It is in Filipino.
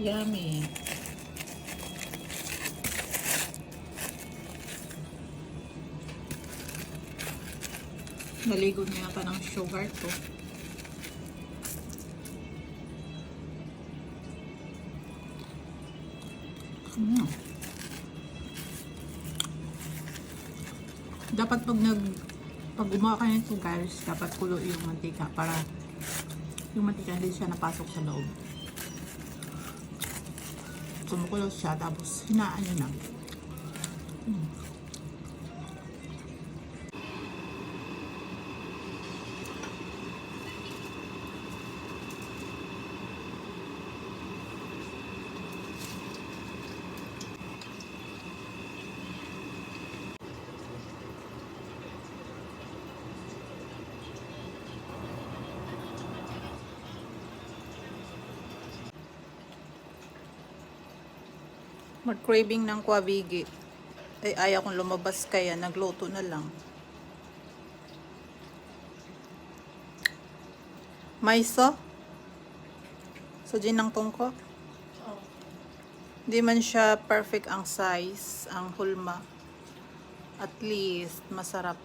Yummy. Naligo niya pa ng sugar to. Dapat pag gumawa ka nito guys, dapat kulo yung mantika para yung mantika hindi siya napasok sa loob. Kumukulo siya tapos hinaan nyo na. Mag-craving ng kwabigi. Ay, ayaw kong lumabas kaya nagluto na lang. Maiso? So, ginang tungko? Hindi man siya perfect ang size, ang hulma. At least, masarap.